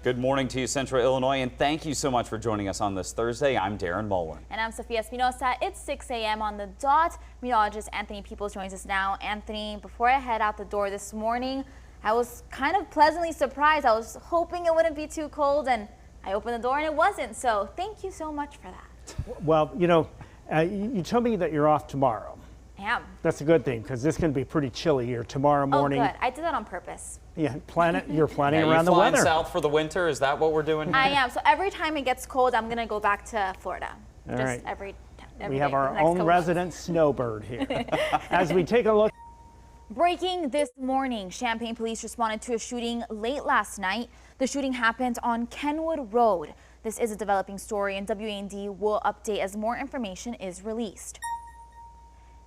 Good morning to you, Central Illinois, and thank you so much for joining us on this Thursday. I'm Darren Mullen. And I'm Sophia Espinosa. It's 6 a.m. on the dot. Meteorologist Anthony Peoples joins us now. Anthony, before I head out the door this morning, I was kind of pleasantly surprised. I was hoping it wouldn't be too cold, and I opened the door and it wasn't. So thank you so much for that. Well, you know, you told me that you're off tomorrow. I am. That's a good thing, because it's going to be pretty chilly here tomorrow morning. Oh, good. I did that on purpose. Yeah, you're planning around the weather. You flying south for the winter? Is that what we're doing? I am. So every time it gets cold, I'm going to go back to Florida. All Just right. every We have day for the our next own couple resident snowbird here. As we take a look. Breaking this morning, Champaign police responded to a shooting late last night. The shooting happened on Kenwood Road. This is a developing story, and WAND will update as more information is released.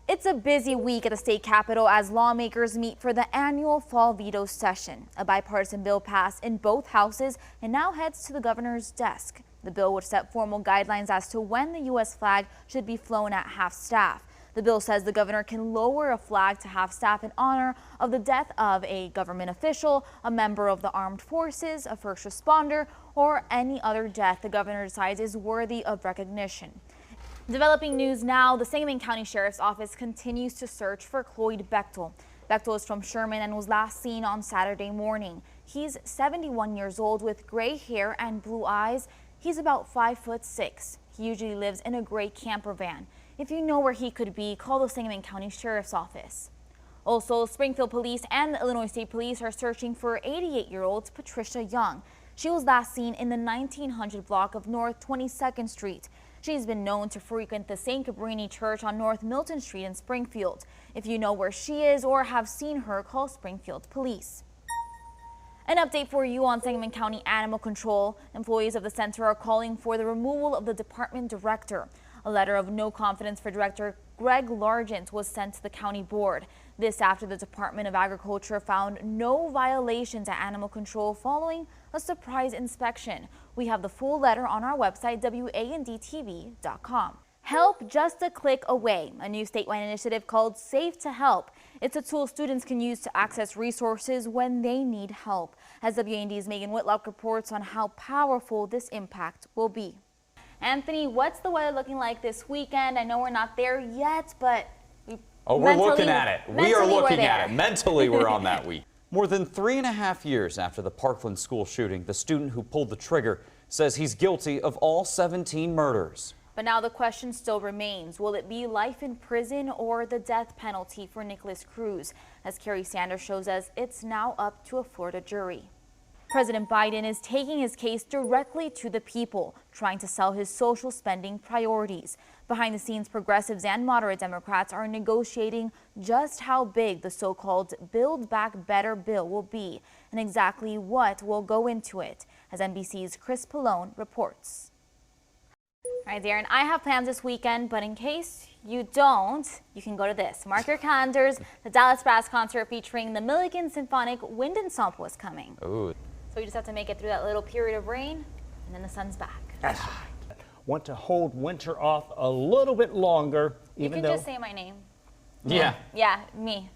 It's a busy week at the state capitol as lawmakers meet for the annual fall veto session. A bipartisan bill passed in both houses and now heads to the governor's desk. The bill would set formal guidelines as to when the U.S. flag should be flown at half-staff. The bill says the governor can lower a flag to half-staff in honor of the death of a government official, a member of the armed forces, a first responder, or any other death the governor decides is worthy of recognition. Developing news now, the Sangamon County Sheriff's Office continues to search for Cloyd Bechtel. Bechtel is from Sherman and was last seen on Saturday morning. He's 71 years old with gray hair and blue eyes. He's about 5'6". He usually lives in a gray camper van. If you know where he could be, call the Sangamon County Sheriff's Office. Also, Springfield Police and the Illinois State Police are searching for 88-year-old Patricia Young. She was last seen in the 1900 block of North 22nd Street. She's been known to frequent the St. Cabrini Church on North Milton Street in Springfield. If you know where she is or have seen her, call Springfield Police. An update for you on Sangamon County Animal Control. Employees of the center are calling for the removal of the department director. A letter of no confidence for Director Greg Largent was sent to the county board. This after the Department of Agriculture found no violations at Animal Control following a surprise inspection. We have the full letter on our website, WANDTV.com. Help just a click away, a new statewide initiative called Safe to Help. It's a tool students can use to access resources when they need help. As WAND's Megan Whitlock reports on how powerful this impact will be. Anthony, what's the weather looking like this weekend? I know we're not there yet, but we're looking at it. We are looking at it. Mentally, we're on that week. More than 3.5 years after the Parkland school shooting, the student who pulled the trigger says he's guilty of all 17 murders. But now the question still remains. Will it be life in prison or the death penalty for Nicholas Cruz? As Carrie Sanders shows us, it's now up to a Florida jury. President Biden is taking his case directly to the people, trying to sell his social spending priorities. Behind the scenes, progressives and moderate Democrats are negotiating just how big the so-called Build Back Better bill will be and exactly what will go into it, as NBC's Chris Pallone reports. All right, Darren, I have plans this weekend, but in case you don't, you can go to this. Mark your calendars. The Dallas Brass concert featuring the Milligan Symphonic Wind Ensemble is coming. Ooh. So you just have to make it through that little period of rain, and then the sun's back. That's right. Want to hold winter off a little bit longer, even though. You can just say my name. Yeah. Yeah, me.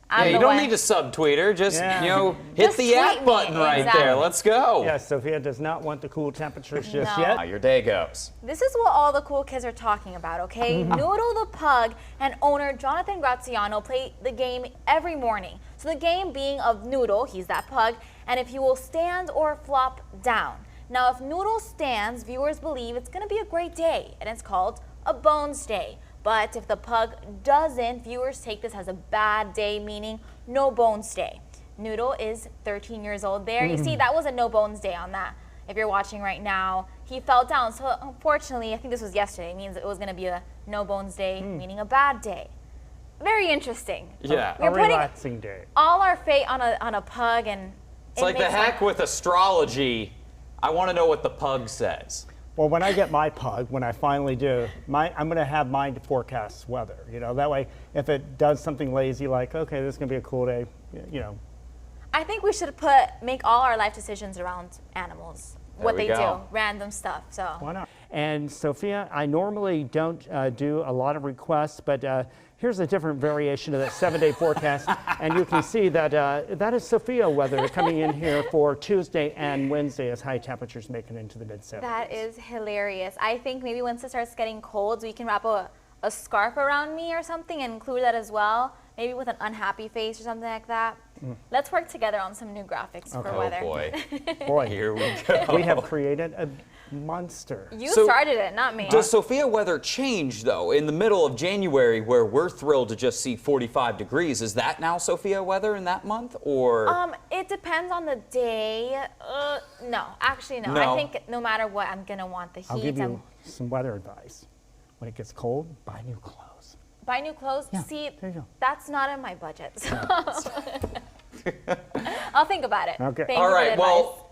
Yeah, you don't need to subtweet her. Just, you know, hit Just the at tweet button me. right Exactly. there. Let's go. Yeah, Sophia does not want the cool temperatures just No. yet. How your day goes. This is what all the cool kids are talking about, okay? Noodle the pug and owner Jonathan Graziano play the game every morning. So the game being of Noodle, he's that pug, and if he will stand or flop down. Now, if Noodle stands, viewers believe it's going to be a great day, and it's called a bones day. But if the pug doesn't, viewers take this as a bad day, meaning no bones day. Noodle is 13 years old there. You see, that was a no bones day on that. If you're watching right now, he fell down. So unfortunately, I think this was yesterday. It means it was going to be a no bones day, meaning a bad day. Very interesting. Yeah. A relaxing day. All our fate on a pug, and It's like the heck with astrology. I want to know what the pug says. Well, when I get my pug, when I finally do, I'm going to have mine to forecast weather. You know, that way, if it does something lazy, like, okay, this is going to be a cool day, you know. I think we should make all our life decisions around animals. what they do, go. random stuff. So Why not? And Sophia, I normally don't do a lot of requests, but here's a different variation of that 7-day forecast. And you can see that that is Sophia weather coming in here for Tuesday and Wednesday as high temperatures make it into the mid-70s. that is hilarious. I think maybe once it starts getting cold, we can wrap a scarf around me or something and include that as well. Maybe with an unhappy face or something like that. Let's work together on some new graphics for weather. Oh boy. Boy, Here we go. we have created a monster. You So, started it, not me. Does Sophia weather change, though, in the middle of January where we're thrilled to just see 45 degrees? Is that now Sophia weather in that month, or? It depends on the day. No, actually no. No. I think no matter what, I'm gonna want the heat. I'll give you some weather advice. When it gets cold, buy new clothes. Buy new clothes. Yeah, See, there you go. that's not in my budget. So I'll think about it. Okay. Thank All you for right, the well, advice.